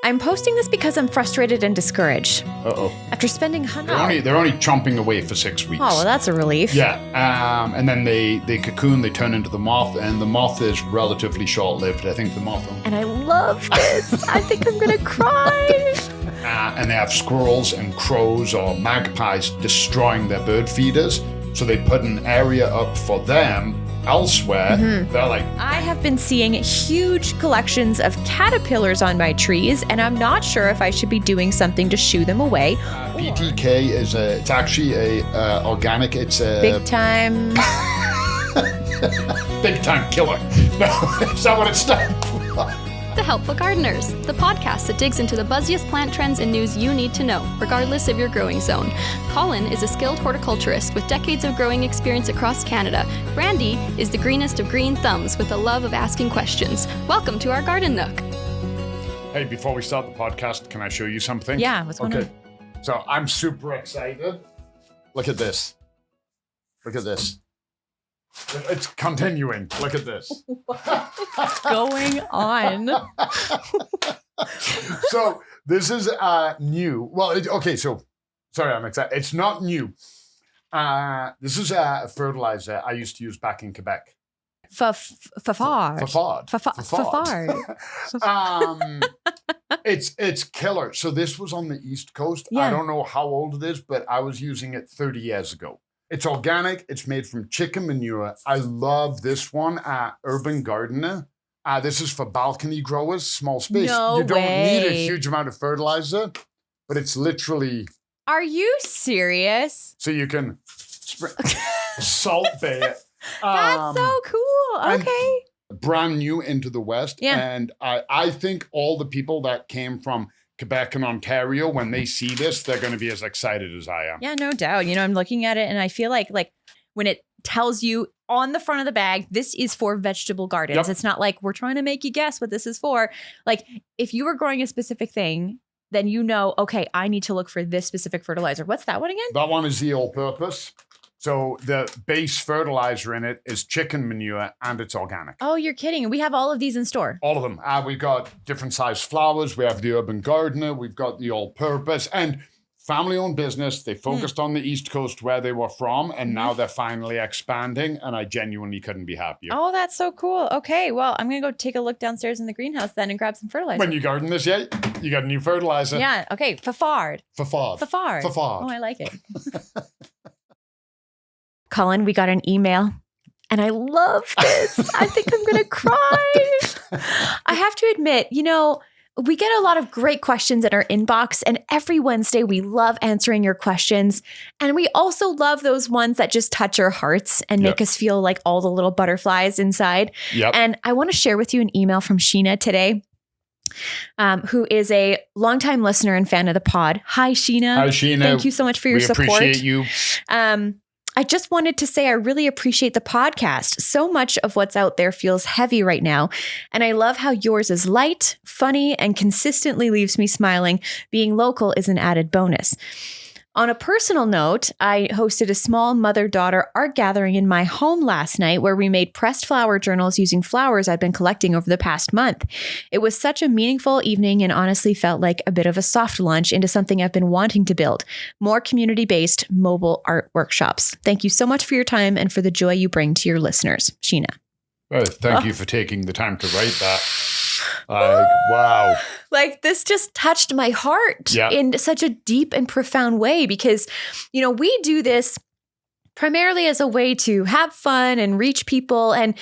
I'm posting this because I'm frustrated and discouraged. Uh-oh. After spending hundreds... They're only chomping away for 6 weeks. Oh, well, that's a relief. Yeah. And then they cocoon, they turn into the moth, and the moth is relatively short-lived. I think the moth... And I love this. I think I'm going to cry. And they have squirrels and crows or magpies destroying their bird feeders. So they put an area up for them elsewhere. They're like... I have been seeing huge collections of caterpillars on my trees, and I'm not sure if I should be doing something to shoo them away. BTK is it's actually a organic. It's a... Big time... Big time killer. No, is that what it stands for? The Helpful Gardeners, the podcast that digs into the buzziest plant trends and news you need to know, regardless of your growing zone. Colin is a skilled horticulturist with decades of growing experience across Canada. Brandi is the greenest of green thumbs with a love of asking questions. Welcome to our Garden Nook. Hey, before we start the podcast, can I show you something? Yeah, what's going on? So I'm super excited. Look at this. Look at this. It's continuing. Look at this. What's going on? So this is new. Well, sorry, I'm excited. It's not new. This is a fertilizer I used to use back in Quebec. Fafard. It's killer. So this was on the East Coast. Yeah. I don't know how old it is, but I was using it 30 years ago. It's organic. It's made from chicken manure. I love this one at Urban Gardener. This is for balcony growers, small space. No You don't need a way. huge amount of fertilizer, but it's literally... Are you serious? So you can salt bay it. That's so cool. Okay. Brand new into the West. Yeah. And I think all the people that came from Quebec and Ontario, when they see this, they're going to be as excited as I am. Yeah, no doubt. You know, I'm looking at it and I feel like when it tells you on the front of the bag, this is for vegetable gardens. Yep. It's not like we're trying to make you guess what this is for. Like if you were growing a specific thing, then you know, okay, I need to look for this specific fertilizer. What's that one again? That one is the all-purpose. So the base fertilizer in it is chicken manure and it's organic. Oh, you're kidding. We have all of these in store. All of them. We've got different size flowers. We have the Urban Gardener. We've got the all-purpose. And family-owned business. They focused on the East Coast where they were from, and now they're finally expanding, and I genuinely couldn't be happier. Oh, that's so cool. Okay, well, I'm going to go take a look downstairs in the greenhouse then and grab some fertilizer. When you garden this, yeah, you got a new fertilizer. Yeah, okay, Fafard. Fafard. Oh, I like it. Colin, we got an email, and I love this. I think I'm going to cry. I have to admit, you know, we get a lot of great questions in our inbox, and every Wednesday we love answering your questions. And we also love those ones that just touch our hearts and make us feel like all the little butterflies inside. Yep. And I want to share with you an email from Sheena today, who is a longtime listener and fan of the pod. Hi, Sheena. Hi, Sheena. Thank you so much for your support. We appreciate you. I just wanted to say I really appreciate the podcast. So much of what's out there feels heavy right now. And I love how yours is light, funny, and consistently leaves me smiling. Being local is an added bonus. On a personal note, I hosted a small mother-daughter art gathering in my home last night where we made pressed flower journals using flowers I'd been collecting over the past month. It was such a meaningful evening and honestly felt like a bit of a soft launch into something I've been wanting to build, more community-based mobile art workshops. Thank you so much for your time and for the joy you bring to your listeners. Sheena. Well, thank you for taking the time to write that. Wow. Like this just touched my heart in such a deep and profound way because, you know, we do this primarily as a way to have fun and reach people and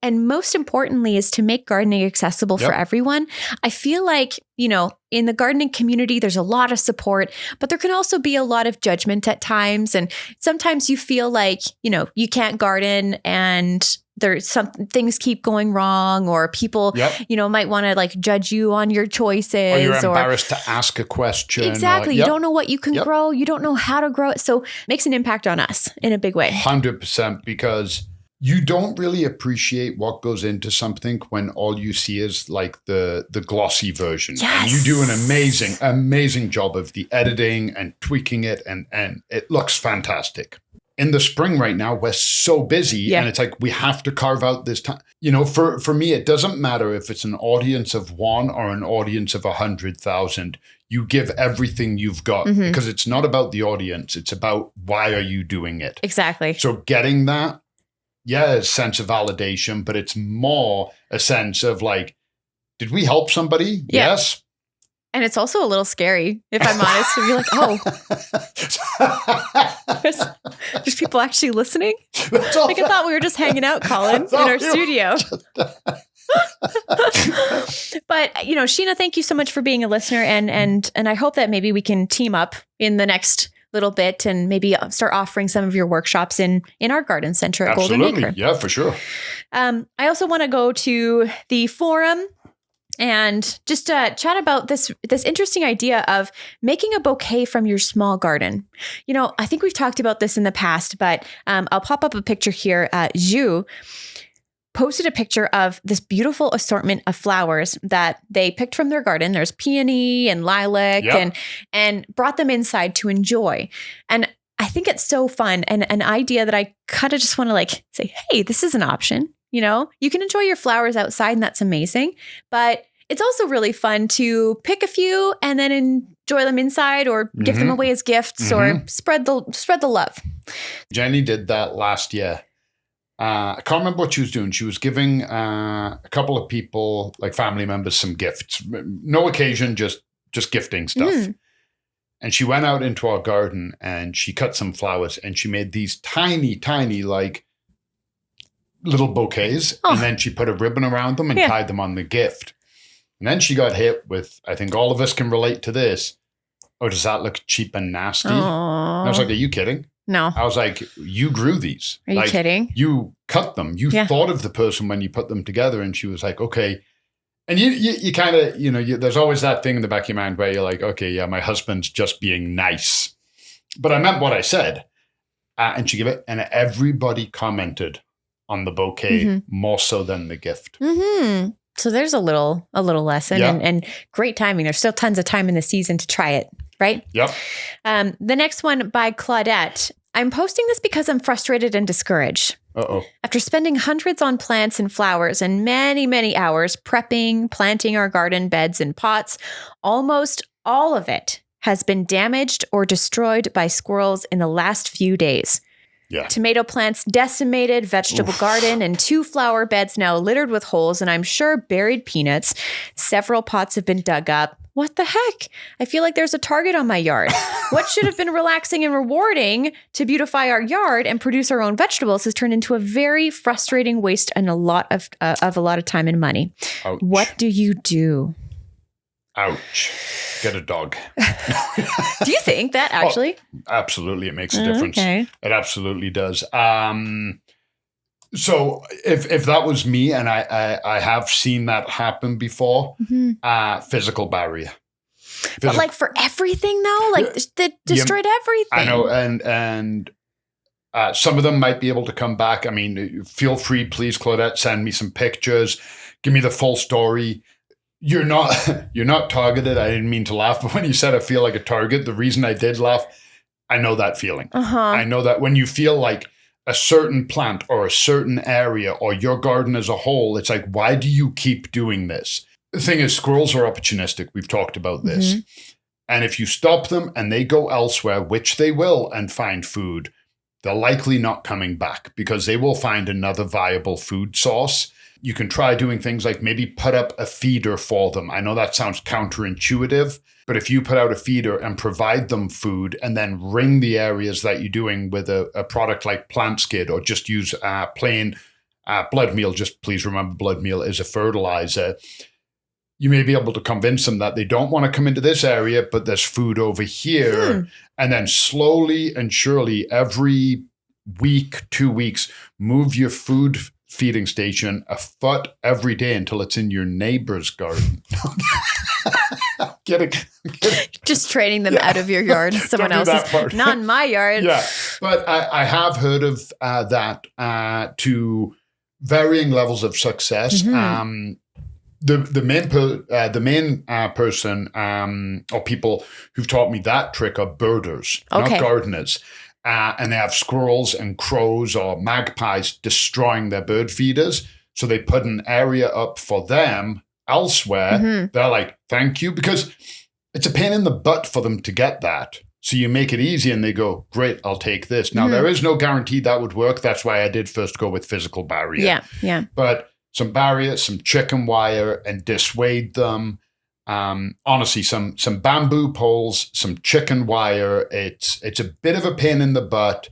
most importantly is to make gardening accessible for everyone. I feel like, you know, in the gardening community, there's a lot of support, but there can also be a lot of judgment at times. And sometimes you feel like, you know, you can't garden and there's some things keep going wrong or people, you know, might want to like judge you on your choices. Or you're embarrassed to ask a question. Exactly. You don't know what you can grow. You don't know how to grow it. So it makes an impact on us in a big way. 100%, because you don't really appreciate what goes into something when all you see is like the glossy version. Yes. And you do an amazing job of the editing and tweaking it and it looks fantastic. in the spring right now, we're so busy and it's like, we have to carve out this time. You know, for me, it doesn't matter if it's an audience of 1 or an audience of 100,000. You give everything you've got because it's not about the audience. It's about why are you doing it? Exactly. So getting that, a sense of validation, but it's more a sense of like, did we help somebody? Yeah. Yes. And it's also a little scary, if I'm honest, to be like, there's people actually listening. Like I thought we were just hanging out, Colin, in our studio. But, you know, Sheena, thank you so much for being a listener. And I hope that maybe we can team up in the next little bit and maybe start offering some of your workshops in our garden center at Golden Acre. Yeah, for sure. I also want to go to the forum and just chat about this interesting idea of making a bouquet from your small garden. You know, I think we've talked about this in the past, but I'll pop up a picture here. Zhu posted a picture of this beautiful assortment of flowers that they picked from their garden. There's peony and lilac and brought them inside to enjoy. And I think it's so fun and an idea that I kind of just want to like say, hey, this is an option. You know, you can enjoy your flowers outside and that's amazing. But it's also really fun to pick a few and then enjoy them inside or give them away as gifts or spread the love. Jenny did that last year. I can't remember what she was doing. She was giving a couple of people, like family members, some gifts. No occasion, just gifting stuff. And she went out into our garden and she cut some flowers and she made these tiny, tiny, like little bouquets. And then she put a ribbon around them and tied them on the gift. And then she got hit with, I think all of us can relate to this. Oh, does that look cheap and nasty? And I was like, are you kidding? No. I was like, you grew these. Are you kidding? You cut them. You thought of the person when you put them together. And she was like, okay. And you kind of, you know, there's always that thing in the back of your mind where you're like, okay, yeah, my husband's just being nice. But I meant what I said. And she gave it. And everybody commented on the bouquet more so than the gift. So there's a little lesson and great timing. There's still tons of time in the season to try it, right? Yep. The next one by Claudette. I'm posting this because I'm frustrated and discouraged. After spending hundreds on plants and flowers and many, many hours prepping, planting our garden beds and pots, almost all of it has been damaged or destroyed by squirrels in the last few days. Yeah. Tomato plants decimated, vegetable garden, and 2 flower beds now littered with holes, and I'm sure buried peanuts. Several pots have been dug up. What the heck? I feel like there's a target on my yard. What should have been relaxing and rewarding to beautify our yard and produce our own vegetables has turned into a very frustrating waste and a lot of time and money. Ouch. What do you do? Ouch. Get a dog. Do you think that actually? Absolutely. It makes a difference. Okay. It absolutely does. So if that was me, and I have seen that happen before, physical barrier. But like for everything though, like they destroyed everything. I know. And some of them might be able to come back. I mean, feel free, please, Claudette, send me some pictures. Give me the full story. You're not targeted. I didn't mean to laugh, but when you said I feel like a target, the reason I did laugh, I know that feeling. I know that when you feel like a certain plant or a certain area or your garden as a whole, it's like, why do you keep doing this? The thing is, squirrels are opportunistic. We've talked about this. And if you stop them and they go elsewhere, which they will, and find food, they're likely not coming back because they will find another viable food source. You can try doing things like maybe put up a feeder for them. I know that sounds counterintuitive, but if you put out a feeder and provide them food and then ring the areas that you're doing with a product like Plant Skid or just use plain blood meal, just please remember blood meal is a fertilizer, you may be able to convince them that they don't want to come into this area, but there's food over here. And then slowly and surely every week, 2 weeks, move your food feeding station a foot every day until it's in your neighbor's garden. Get it. Just training them out of your yard. Someone else's. Not in my yard. Yeah. But I have heard of that to varying levels of success. The main person or people who've taught me that trick are birders, not gardeners. and they have squirrels and crows or magpies destroying their bird feeders. So they put an area up for them elsewhere. They're like, thank you, because it's a pain in the butt for them to get that. So you make it easy and they go, great, I'll take this. Now, there is no guarantee that would work. That's why I did first go with physical barrier. Yeah. But some barrier, some chicken wire, and dissuade them. Honestly, some bamboo poles, some chicken wire. It's a bit of a pain in the butt.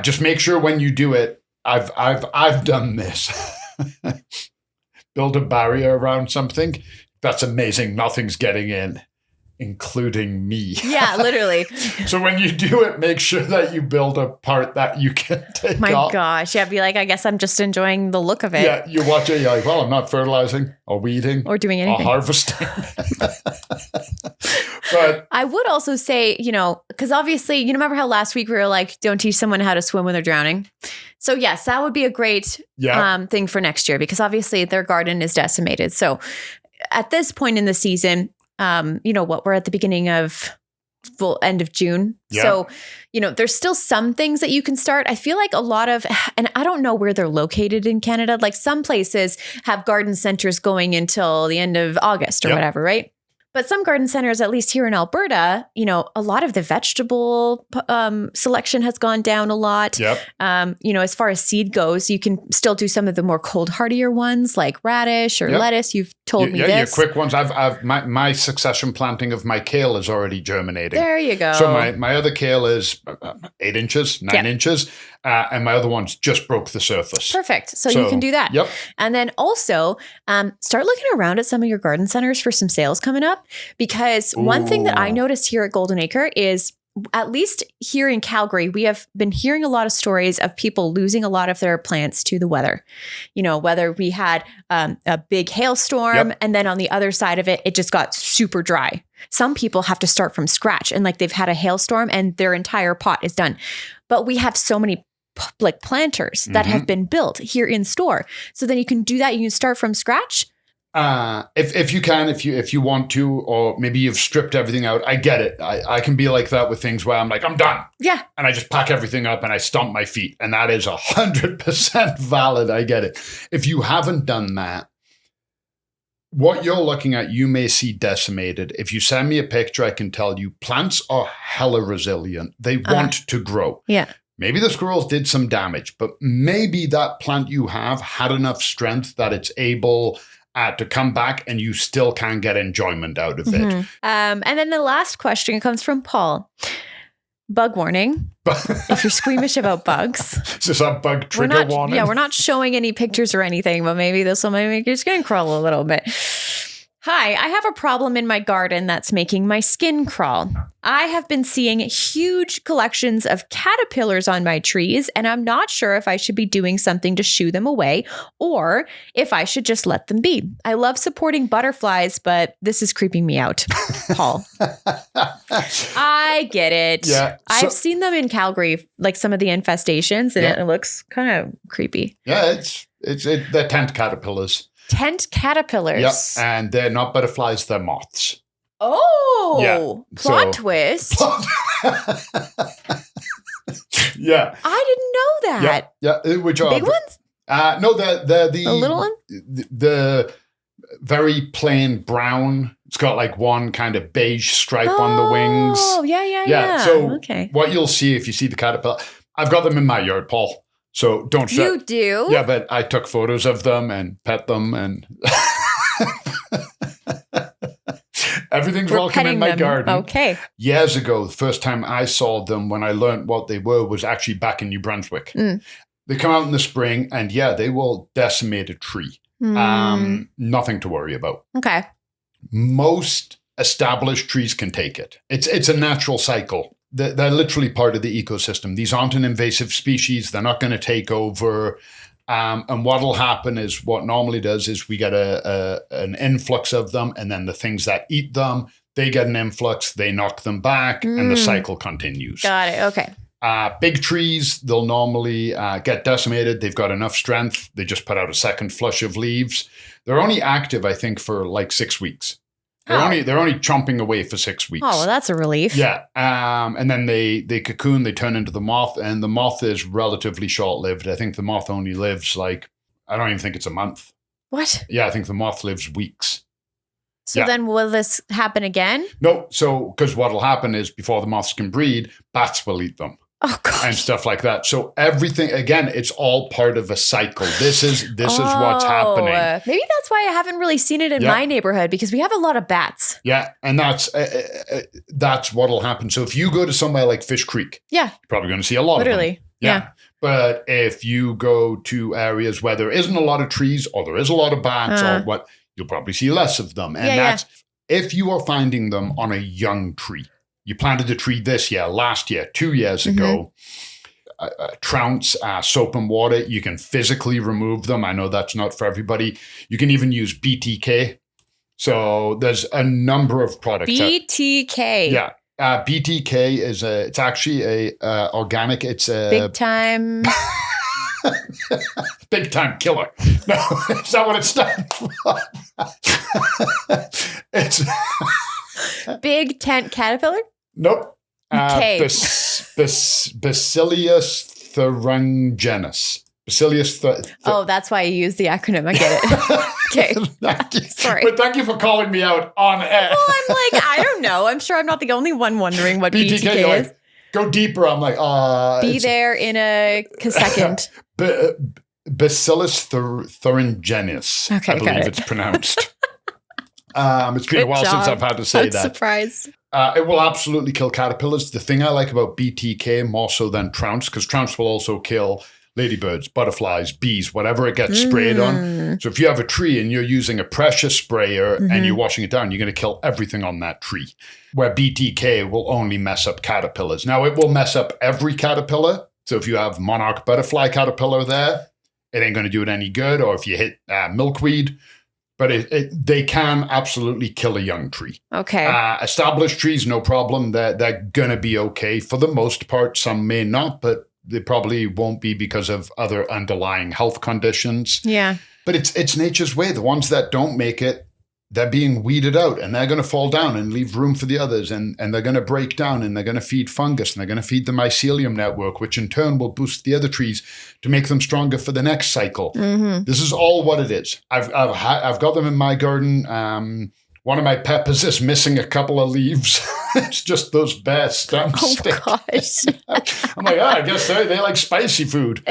Just make sure when you do it, I've done this. Build a barrier around something. That's amazing. Nothing's getting in, including me. Yeah, literally. So when you do it, make sure that you build a part that you can take off. Gosh. Yeah, be like, I guess I'm just enjoying the look of it. Yeah, you watch it, you're like, well, I'm not fertilizing or weeding. Or doing anything. Or harvesting. But I would also say, because obviously, you remember how last week we were like, don't teach someone how to swim when they're drowning. So yes, that would be a great thing for next year, because obviously their garden is decimated. So at this point in the season, we're at the beginning of end of June. Yeah. So, there's still some things that you can start. I feel like a lot of, and I don't know where they're located in Canada. Like some places have garden centers going until the end of August or whatever, right? But some garden centers, at least here in Alberta, a lot of the vegetable selection has gone down a lot. Yep. As far as seed goes, you can still do some of the more cold hardier ones like radish or lettuce. You've told me this. Yeah, quick ones. I've my succession planting of my kale is already germinating. There you go. So my other kale is 8 inches, 9 inches, and my other ones just broke the surface. Perfect. So you can do that. Yep. And then also start looking around at some of your garden centers for some sales coming up. Because one thing that I noticed here at Golden Acre is, at least here in Calgary, we have been hearing a lot of stories of people losing a lot of their plants to the weather. Whether we had a big hailstorm and then on the other side of it, it just got super dry. Some people have to start from scratch and they've had a hailstorm and their entire pot is done. But we have so many planters that have been built here in store. So then you can do that. You can start from scratch. If you can, if you want to, or maybe you've stripped everything out, I get it. I can be like that with things where I'm like, I'm done. Yeah. And I just pack everything up and I stomp my feet. And that is 100% valid. I get it. If you haven't done that, what you're looking at, you may see decimated. If you send me a picture, I can tell you plants are hella resilient. They want to grow. Yeah. Maybe the squirrels did some damage, but maybe that plant you have had enough strength that it's able to come back and you still can get enjoyment out of it. And then the last question comes from Paul. Bug warning. If you're squeamish about bugs. Is this a bug trigger warning? Yeah, we're not showing any pictures or anything, but maybe this will make your skin crawl a little bit. Hi, I have a problem in my garden that's making my skin crawl. I have been seeing huge collections of caterpillars on my trees, and I'm not sure if I should be doing something to shoo them away or if I should just let them be. I love supporting butterflies, but this is creeping me out. Paul. I get it. Yeah, I've seen them in Calgary, like some of the infestations, and it looks kind of creepy. Yeah, they're tent caterpillars. Tent caterpillars. Yep, and they're not butterflies, they're moths. Oh, yeah. Plot twist. Yeah. I didn't know that. Yeah. Which are big ones? No, they're the little one? The very plain brown. It's got like one kind of beige stripe on the wings. Oh, yeah. So what you'll see if you see the caterpillar, I've got them in my yard, Paul. So don't show. You do? Yeah, but I took photos of them and pet them and everything's welcome in my garden. Okay. Years ago, the first time I saw them when I learned what they were was actually back in New Brunswick. They come out in the spring and they will decimate a tree. Nothing to worry about. Okay. Most established trees can take it. It's a natural cycle. They're literally part of the ecosystem. These aren't an invasive species. They're not going to take over. And what will happen is what normally does is we get an influx of them, and then the things that eat them, they get an influx, they knock them back, and the cycle continues. Got it. Okay. Big trees, they'll normally get decimated. They've got enough strength. They just put out a second flush of leaves. They're only active, I think, for like 6 weeks. They're only chomping away for 6 weeks. Oh, well, that's a relief. Yeah. And then they cocoon, they turn into the moth, and the moth is relatively short-lived. I think the moth only lives I don't even think it's a month. What? Yeah, I think the moth lives weeks. So then will this happen again? No, so because what will happen is before the moths can breed, bats will eat them. Oh, gosh. And stuff like that. So everything, again, it's all part of a cycle. This is what's happening. Maybe that's why I haven't really seen it in my neighborhood, because we have a lot of bats. Yeah, and that's what'll happen. So if you go to somewhere like Fish Creek, you're probably going to see a lot of them. Yeah. But if you go to areas where there isn't a lot of trees, or there is a lot of bats, or what, you'll probably see less of them. And that's if you are finding them on a young tree. You planted a tree this year, last year, 2 years ago. Trounce, soap and water. You can physically remove them. I know that's not for everybody. You can even use BTK. So there's a number of products. BTK. Yeah. BTK it's actually a organic. It's a big time. Big time killer. No, it's not what it stands for. It's Big tent caterpillar? Nope. Okay. Bacillus thuringiensis. That's why you use the acronym. I get it. Okay. Thank you. Sorry. But thank you for calling me out on air. Well, I'm like, I don't know. I'm sure I'm not the only one wondering what BTK is. Go deeper. I'm like, Be there in a second. Bacillus thuringiensis. Okay, I believe it's pronounced. It's been a while since I've had to say that. Surprised. It will absolutely kill caterpillars. The thing I like about BTK more so than trounce, because trounce will also kill ladybirds, butterflies, bees, whatever it gets sprayed on. So if you have a tree and you're using a pressure sprayer and you're washing it down, you're going to kill everything on that tree. Where BTK will only mess up caterpillars. Now, it will mess up every caterpillar. So if you have monarch butterfly caterpillar there, it ain't going to do it any good. Or if you hit milkweed, but they can absolutely kill a young tree. Okay. Established trees, no problem. They're going to be okay for the most part. Some may not, but they probably won't be because of other underlying health conditions. Yeah. But it's nature's way. The ones that don't make it, they're being weeded out, and they're going to fall down and leave room for the others, and they're going to break down, and they're going to feed fungus, and they're going to feed the mycelium network, which in turn will boost the other trees to make them stronger for the next cycle. This is all what it is. I've got them in my garden. One of my peppers is missing a couple of leaves. It's just those bare stems. Oh, gosh. I'm like, I guess they like spicy food.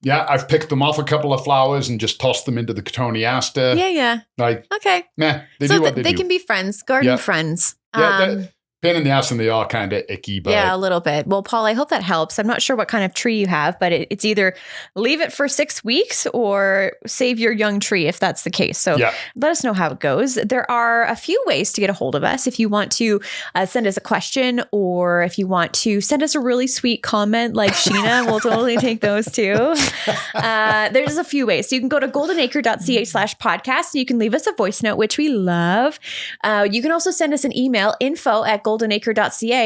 Yeah, I've picked them off a couple of flowers and just tossed them into the cotoneaster. Yeah. Like, okay. Nah, they do what they do. They can be friends, garden friends. Yeah, pain in the ass, and they are kind of icky. But yeah, a little bit. Well, Paul, I hope that helps. I'm not sure what kind of tree you have, but it's either leave it for 6 weeks or save your young tree if that's the case. So let us know how it goes. There are a few ways to get a hold of us. If you want to send us a question, or if you want to send us a really sweet comment like Sheena, we'll totally take those too. There's a few ways. So you can go to goldenacre.ca/podcast and you can leave us a voice note, which we love. You can also send us an email, info@goldenacre.ca,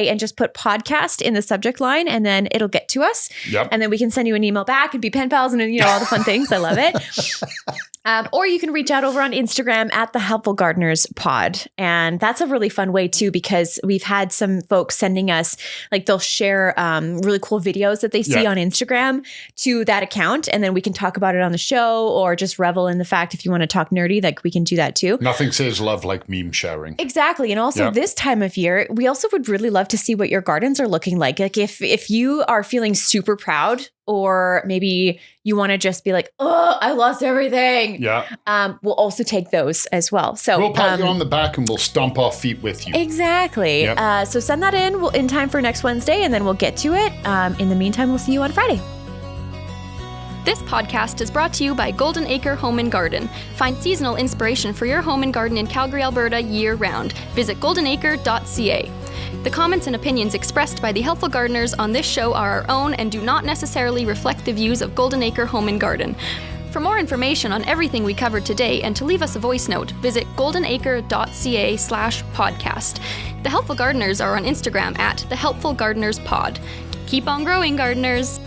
and just put podcast in the subject line, and then it'll get to us. Yep. And then we can send you an email back and be pen pals and all the fun things. I love it. Or you can reach out over on Instagram at the Helpful Gardeners Pod. And that's a really fun way too, because we've had some folks sending us, like they'll share really cool videos that they see on Instagram to that account. And then we can talk about it on the show, or just revel in the fact, if you want to talk nerdy, like we can do that too. Nothing says love like meme sharing. Exactly. And also this time of year, we also would really love to see what your gardens are looking like. Like if you are feeling super proud, or maybe you want to just be like, oh, I lost everything. Yeah. We'll also take those as well. So we'll pat you on the back and we'll stomp our feet with you. Exactly. Yep. So send that in time for next Wednesday, and then we'll get to it. In the meantime, we'll see you on Friday. This podcast is brought to you by Golden Acre Home and Garden. Find seasonal inspiration for your home and garden in Calgary, Alberta year-round. Visit goldenacre.ca. The comments and opinions expressed by the Helpful Gardeners on this show are our own and do not necessarily reflect the views of Golden Acre Home and Garden. For more information on everything we covered today and to leave us a voice note, visit goldenacre.ca/podcast. The Helpful Gardeners are on Instagram at The Helpful Gardeners Pod. Keep on growing, gardeners!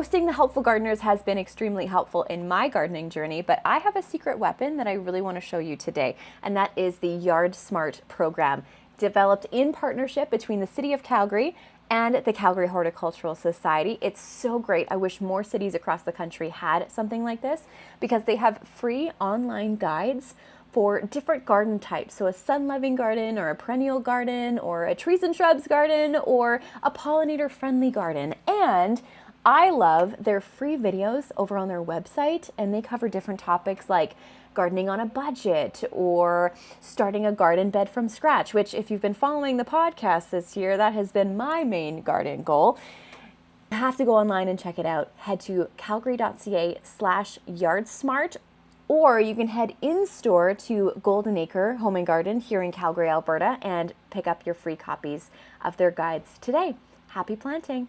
Hosting the Helpful Gardeners has been extremely helpful in my gardening journey, but I have a secret weapon that I really want to show you today, and that is the Yard Smart program, developed in partnership between the City of Calgary and the Calgary Horticultural Society. It's so great. I wish more cities across the country had something like this, because they have free online guides for different garden types. So a sun-loving garden, or a perennial garden, or a trees and shrubs garden, or a pollinator-friendly garden. And I love their free videos over on their website, and they cover different topics like gardening on a budget, or starting a garden bed from scratch, which, if you've been following the podcast this year, that has been my main garden goal. You have to go online and check it out. Head to calgary.ca/yardsmart, or you can head in-store to Golden Acre Home and Garden here in Calgary, Alberta, and pick up your free copies of their guides today. Happy planting!